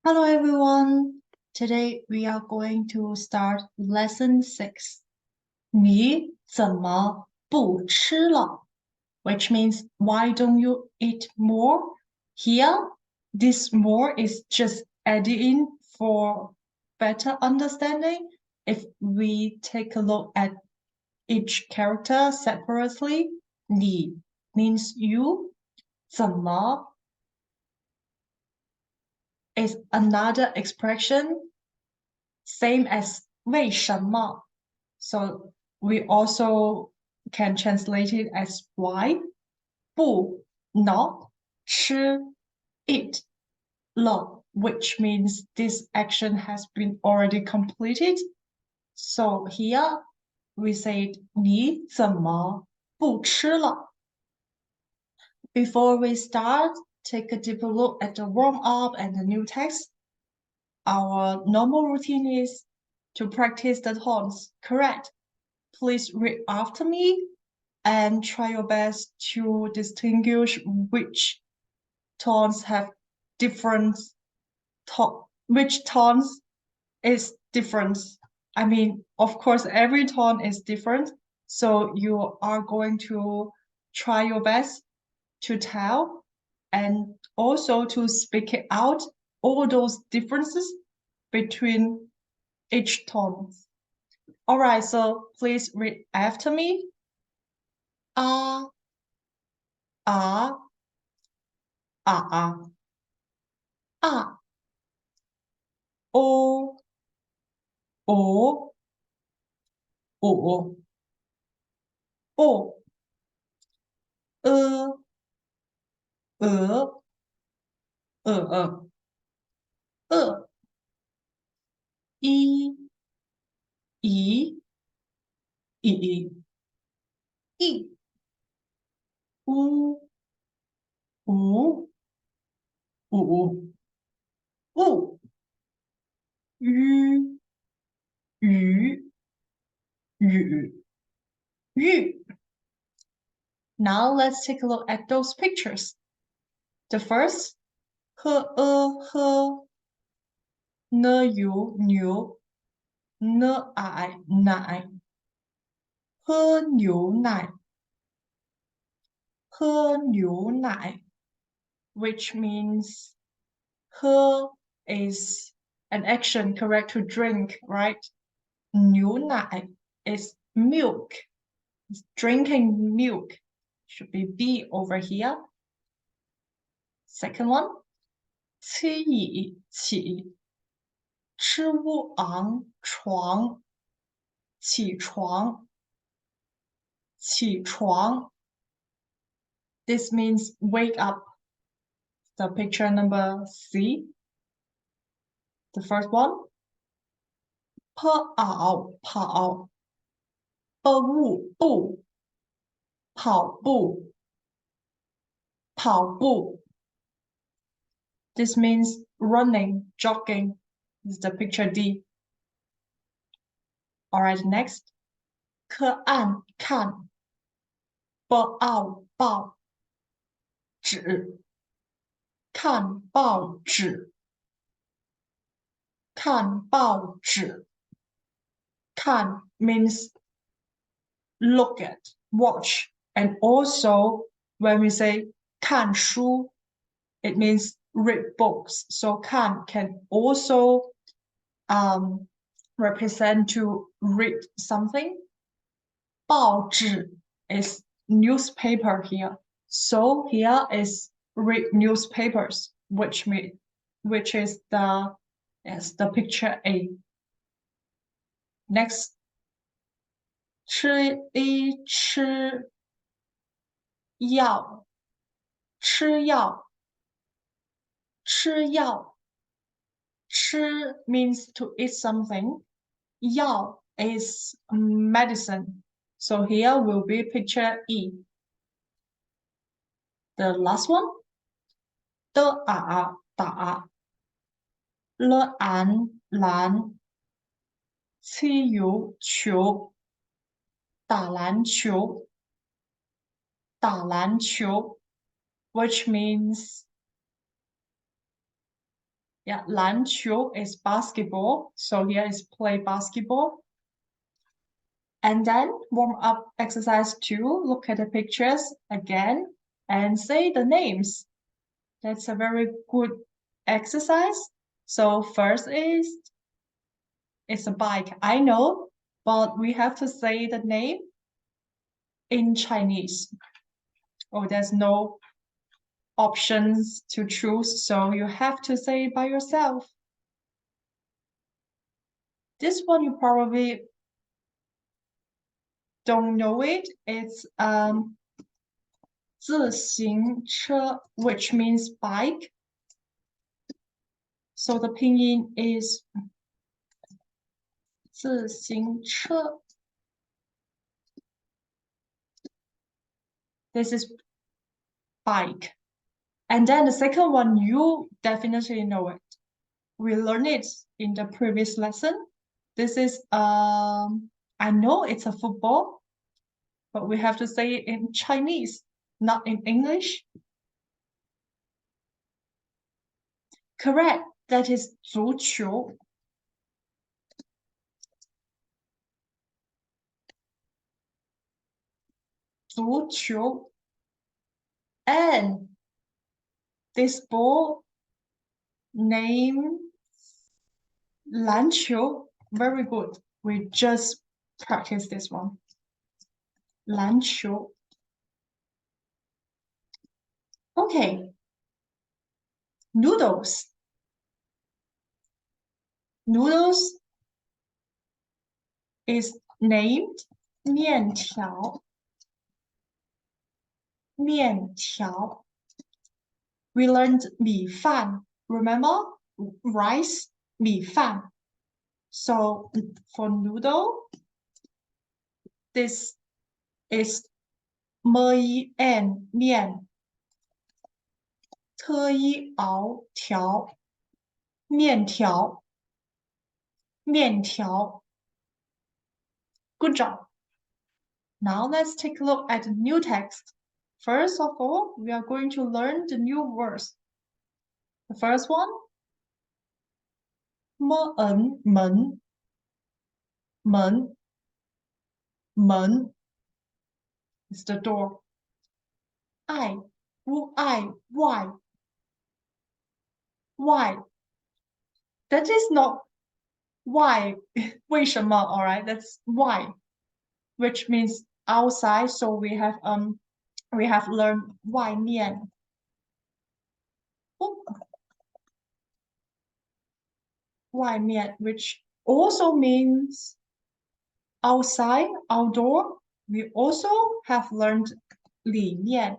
Hello everyone. Today we are going to start lesson 6. 你怎么不吃了? Which means why don't you eat more? Here, this more is just added in for better understanding. If we take a look at each character separately, 你 means you, 怎么 is another expression, same as 为什么. So we also can translate it as why. 不 not 吃 eat 了 which means this action has been already completed. So here we said 你怎么不吃了? Before we start, take a deeper look at the warm-up and the new text. Our normal routine is to practice the tones, correct? Please read after me and try your best to distinguish which tones have different which tones is different. I mean, of course, every tone is different, so you are going to try your best to tell and also to speak it out, all those differences between each tone. All right, so please read after me. Ah, ah, ah, ah, ah. O, o, o, o. E, e. I, i, i. U, u, u. U, ü, ü, ü, ü. Now let's take a look at those pictures. The first, h, n,牛, n, I, 奶, 喝牛奶, 喝牛奶, which means 喝 is an action correct to drink, right? 牛奶 is milk, it's drinking milk. Should be B over here. Second one, 吃椅起, 吃屋昂床, 起床, 起床. This means wake up. The picture number C. The first one. 跑跑步跑步跑步. This means running, jogging. This is the picture D. All right, next. 可按看报纸看报纸看报纸. Kan means look at, watch, and also when we say 看书, it means read books. So kan can also represent to read something. 报纸 is newspaper here. So here is read newspapers, which is the picture A. Next, 吃药吃药吃 means to eat something. 药 is medicine. So here will be picture E. The last one, 打篮踢球打篮球 which means Yeah, 篮球 is basketball. So here is play basketball. And then warm up exercise 2. Look at the pictures again and say the names. That's a very good exercise. So first is it's a bike. I know, but we have to say the name in Chinese. Oh, there's no options to choose, so you have to say it by yourself. This one you probably don't know it. It's 自行车, which means bike. So the pinyin is 自行车. This is bike. And then the second one, you definitely know it. We learned it in the previous lesson. This is, I know it's a football, but we have to say it in Chinese, not in English. Correct. That is 足球.足球. And this ball name 篮球. Very good. We just practiced this one. 篮球. Okay. Noodles. Noodles is named 面条. 面条. We learned 米饭. Remember? Rice, 米饭. So for noodle, this is 么一 and 面. 特一熬条. 面条. 面条. Good job. Now let's take a look at the new text. First of all, we are going to learn the new words. The first one, 门, 门, 门 is the door. 爱, 不爱, why? Why? That is not why, 为什么, all right? That's why, which means outside. So we have learned 外面. Oh, 外面, which also means outside, outdoor. We also have learned 里面,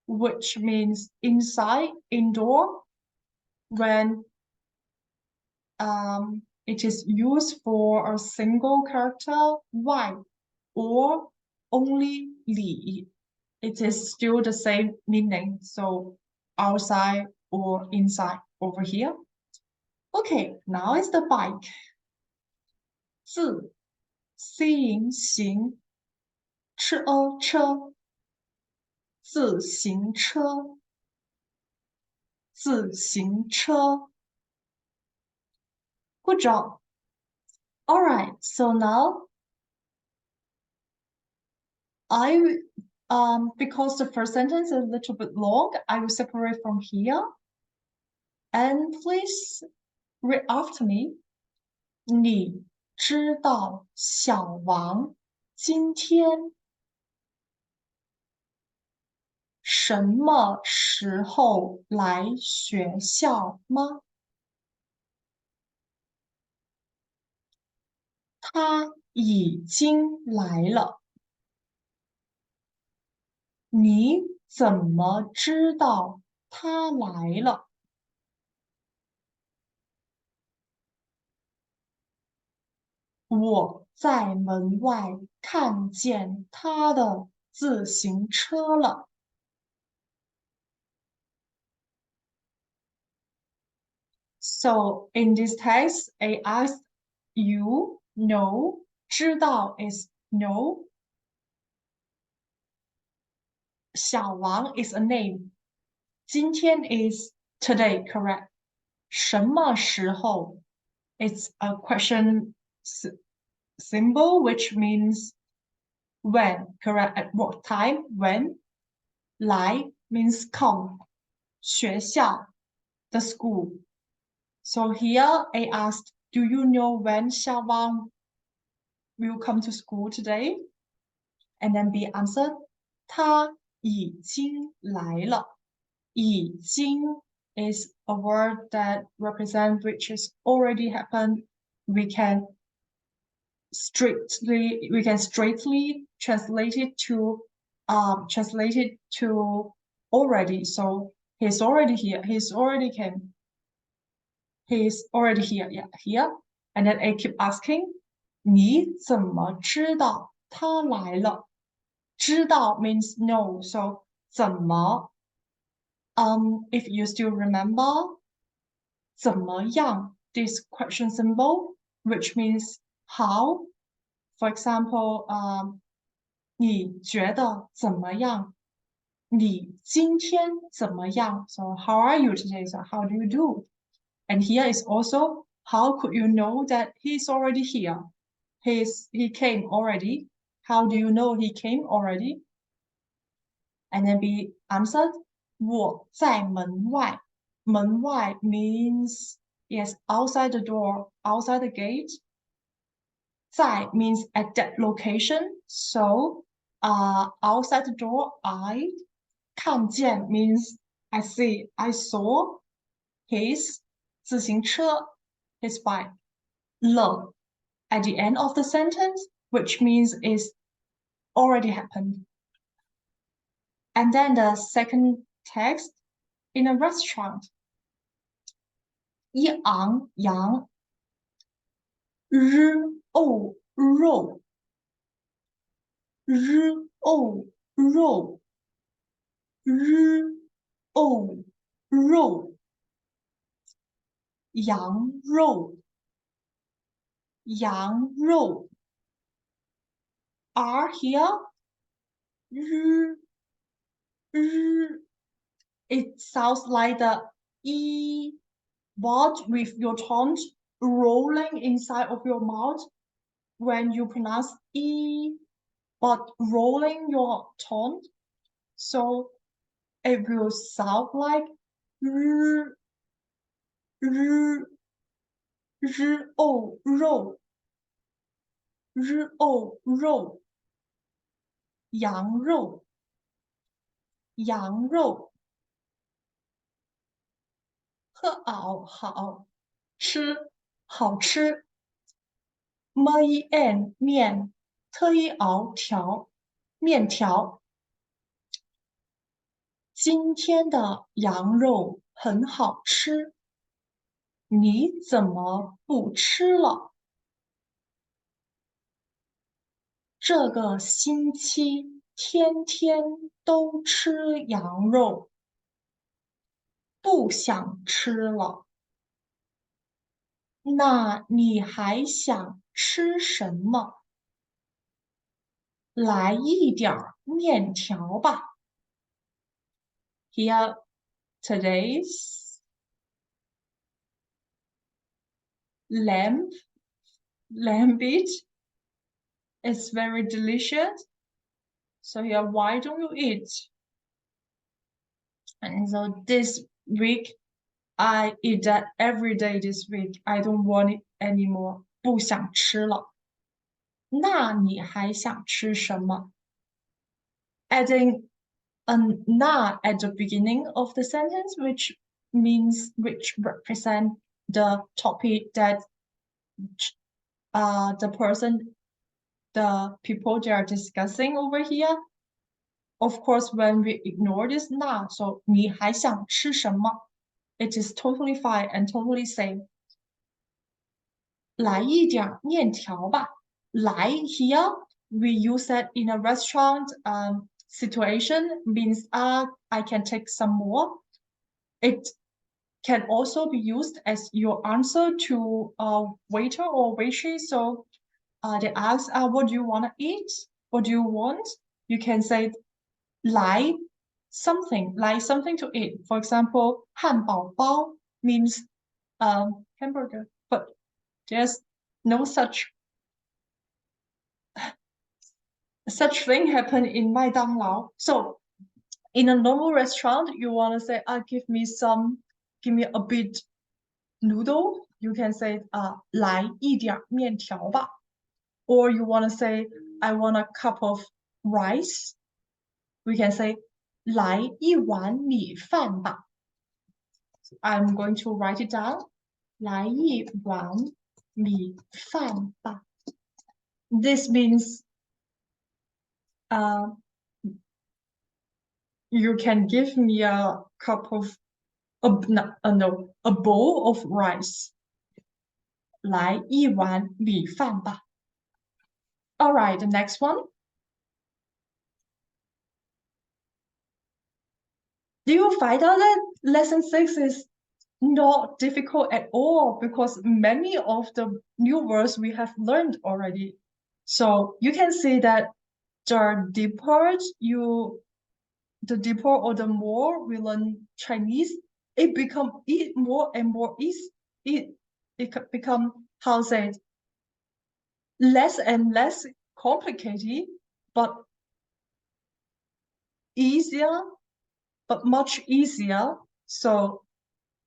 which means inside, indoor, when it is used for a single character, 外, or only 里. It is still the same meaning. So outside or inside over here. Okay, now is the bike. 自行行车车自行车自行车. Good job. All right, so now because the first sentence is a little bit long, I will separate from here. And please read after me. 你知道小王今天什么时候来学校吗？他已经来了。你怎么知道他来了？我在门外看见他的自行车了。So in this text, I asked you know, 知道 is know. 小王 is a name. 今天 is today, correct? 什么时候? It's a question symbol, which means when, correct? At what time? When? 来 means come. 学校 the school. So here I asked, do you know when Xiaowang will come to school today? And then B answered, 他已经来了。已经 is a word that represents which has already happened. We can straightly translate it to already. So he's already here. He's already came. He's already here. Yeah, here. And then I keep asking, 你怎么知道他来了？知道 means know. So 怎么 if you still remember 怎么样 this question symbol, which means how. For example, 你觉得怎么样？你今天怎么样？ So how are you today? So how do you do? And here is also, how could you know that he's already here? He came already. How do you know he came already? And then be answered, 我在门外。门外 means, yes, outside the door, outside the gate. 在 means at that location. So, outside the door, I 看见 means I see, I saw his 自行车 his bike. 了 at the end of the sentence, which means is already happened. And then the second text, in a restaurant. 一昂羊，日哦肉，日哦肉，日哦肉，羊肉，羊肉。R here, 日日 it sounds like the E but with your tongue rolling inside of your mouth when you pronounce E, but rolling your tongue. So it will sound like R, R, R, O, ro, R, O, ro, 羊肉，羊肉。喝熬好，吃好吃。面面，特意熬条面条。今天的羊肉很好吃，你怎么不吃了？这个星期天天都吃羊肉，不想吃了。那你还想吃什么？来一点儿面条吧。Here today's lamb meat is very delicious. So here, why don't you eat? And so this week, I eat that every day this week. I don't want it anymore. 不想吃了。那你还想吃什么？ Adding a na at the beginning of the sentence, which represent the topic that the people they are discussing over here. Of course, when we ignore this na, so 你还想吃什么? It is totally fine and totally safe. 来一点面条吧。来 here we use that in a restaurant situation means I can take some more. It can also be used as your answer to a waiter or waitress. So they ask, what do you want to eat? What do you want? You can say 来 something to eat. For example, 汉堡包 means hamburger, but there's no such thing happen in 麦当劳. So in a normal restaurant, you want to say, give me a bit noodle. You can say, 来一点面条吧. Or you want to say, I want a cup of rice. We can say, 来一碗米饭吧. I'm going to write it down. 来一碗米饭吧. This means you can give me a cup of a bowl of rice. 来一碗米饭吧. All right, the next one. Do you find out that lesson 6 is not difficult at all because many of the new words we have learned already? So you can see that the deeper or the more we learn Chinese, it become more and more easy. It become, how say it, less and less complicated, but easier, but much easier. So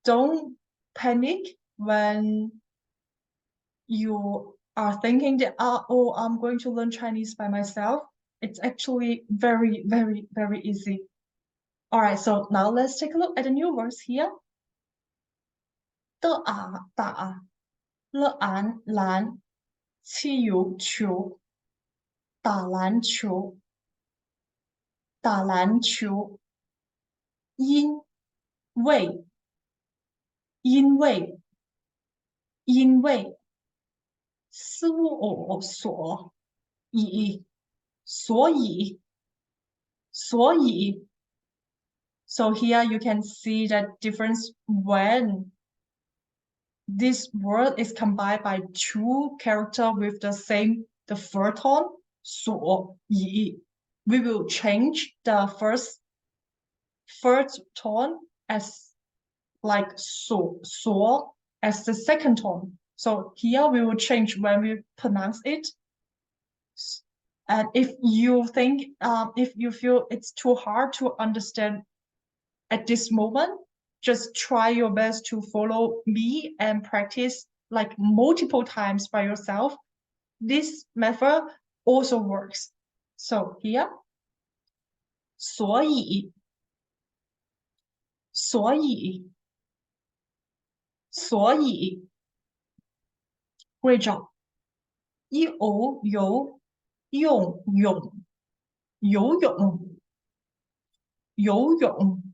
don't panic when you are thinking that, oh, I'm going to learn Chinese by myself. It's actually very, very, very easy. All right, so now let's take a look at the new words here. 的啊打了俺篮汽油球打篮球打篮球因为因为因为思我所以所以所以 So here you can see that difference when this word is combined by two characters with the third tone, 所以. We will change the first tone as like so as the second tone. So here we will change when we pronounce it. And if you feel it's too hard to understand at this moment, just try your best to follow me and practice like multiple times by yourself. This method also works. So here, 所以great job. 游泳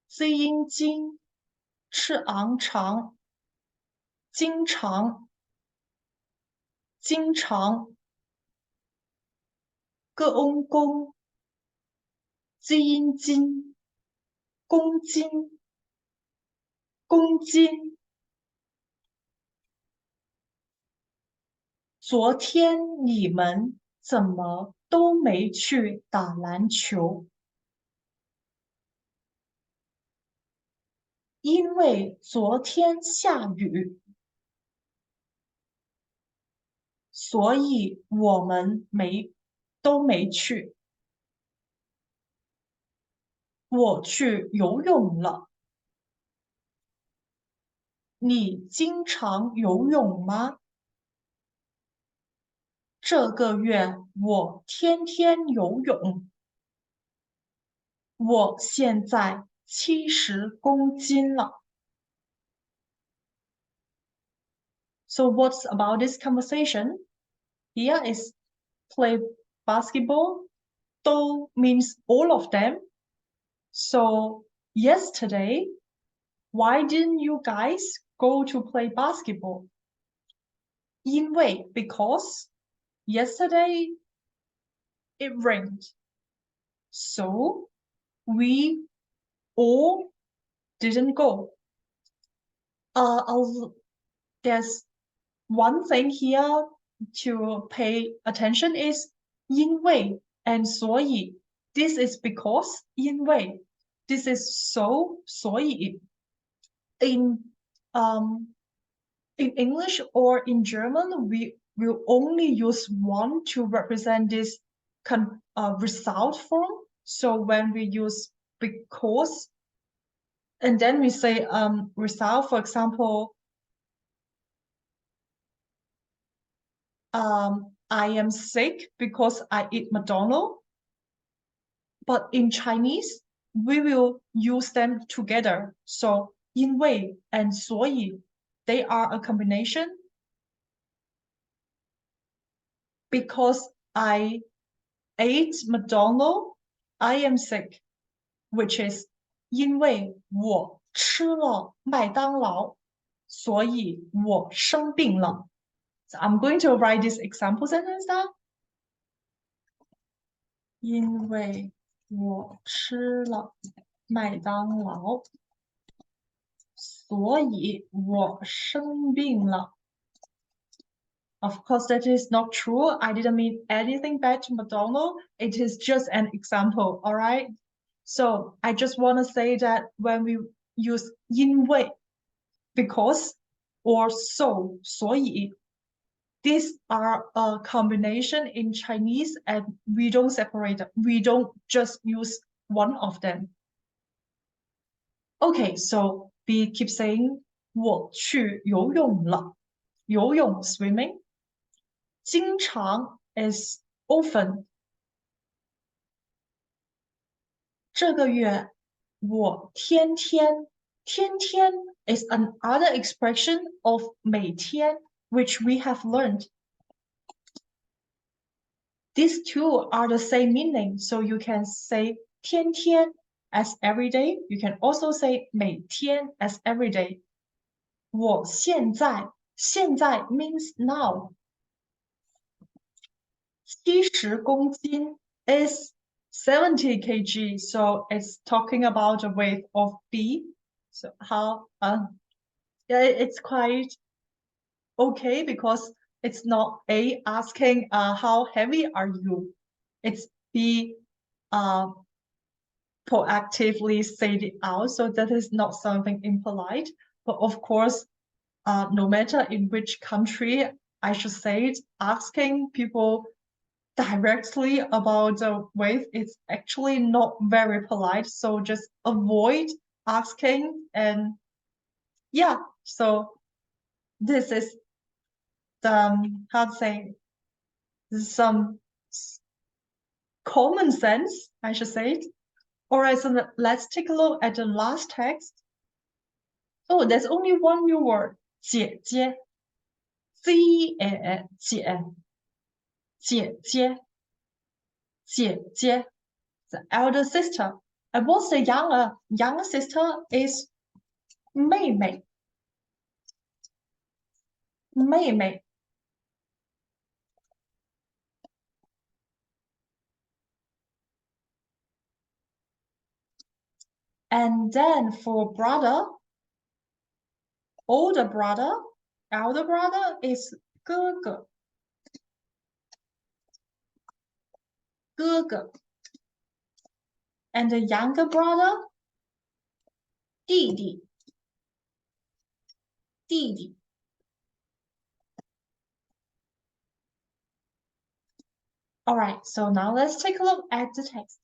字音经翅昂长经常个翁公字音金公斤昨天你们怎么都没去打篮球？因为昨天下雨，所以我们都没去。我去游泳了。你经常游泳吗？这个月我天天游泳。我现在70公斤了。So what's about this conversation? Here is play basketball. Do means all of them. So yesterday, why didn't you guys go to play basketball? 因为 because yesterday it rained. So we all didn't go. There's one thing here to pay attention is 因为 and 所以. This is because 因为. This is so 所以. in English or in German, we will only use one to represent this result form. So when we use because, and then we say result, for example, I am sick because I eat McDonald's. But in Chinese, we will use them together. So 因为 and 所以 they are a combination. Because I ate McDonald's, I am sick, which is 因为我吃了麦当劳，所以我生病了。So I'm going to write this example sentence down. 因为我吃了麦当劳，所以我生病了。Of course, that is not true. I didn't mean anything bad to McDonald's. It is just an example, all right? So I just want to say that when we use 因为, because, or so, 所以, these are a combination in Chinese and we don't separate them. We don't just use one of them. Okay, so we keep saying 我去游泳了。游泳 swimming. 经常 is often. 这个月我天天 is another expression of 每天 which we have learned. These two are the same meaning, so you can say 天天 as every day. You can also say 每天 as every day. 我现在 means now. 70公斤 is 70 kg, so it's talking about the weight of B. So how yeah, it's quite okay because it's not A asking how heavy are you? It's B proactively said it out, so that is not something impolite. But of course, no matter in which country, I should say it, asking people directly about the weight is actually not very polite. So just avoid asking. And yeah, so this is the, how to say, some common sense, I should say it. All right, so let's take a look at the last text. Oh, there's only one new word, 姐姐. C-A-N, 姐姐 the elder sister. And what's the younger sister is 妹妹 And then for brother, older brother, elder brother is 哥哥 And the younger brother, 弟弟 All right, so now let's take a look at the text.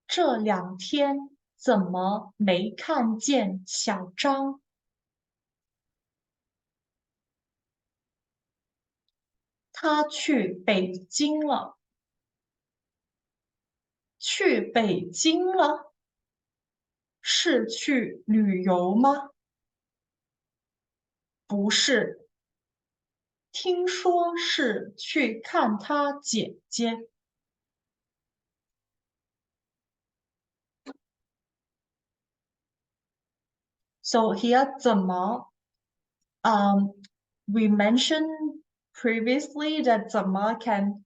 这两天怎么没看见小张？他去北京了。去北京了？是去旅游吗？不是，听说是去看他姐姐。So here 怎么 we mentioned previously that 怎么 can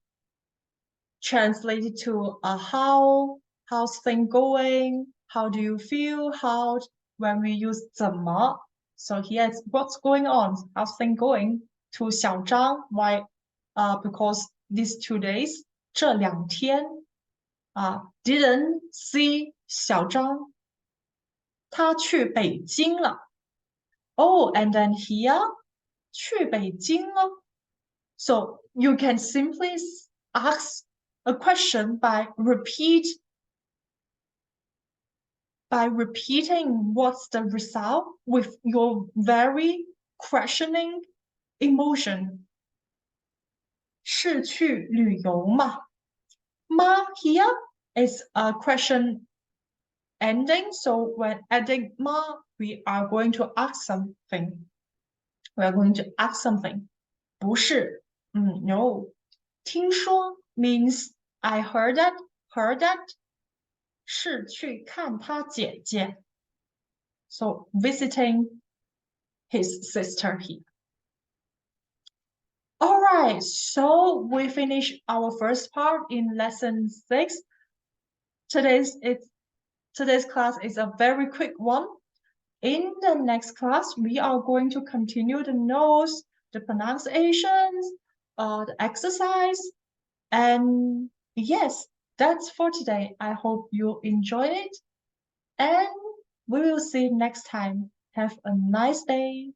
translate it to how's thing going, how do you feel, how when we use 怎么. So here it's what's going on, how's thing going to 小张, why because these 2 days 这两天 didn't see 小张他去北京了。Oh, and then here, 去北京了。So you can simply ask a question by repeating what's the result with your very questioning emotion. 是去旅游吗？Ma here is a question ending. So when adding ma, we are going to ask something. We are going to ask something. 不是, no. 听说 means I heard that. 是去看他姐姐. So visiting his sister here. All right, so we finish our first part in lesson 6. Today's class is a very quick one. In the next class, we are going to continue the notes, the pronunciations, the exercise, and yes, that's for today. I hope you enjoyed it, and we will see you next time. Have a nice day.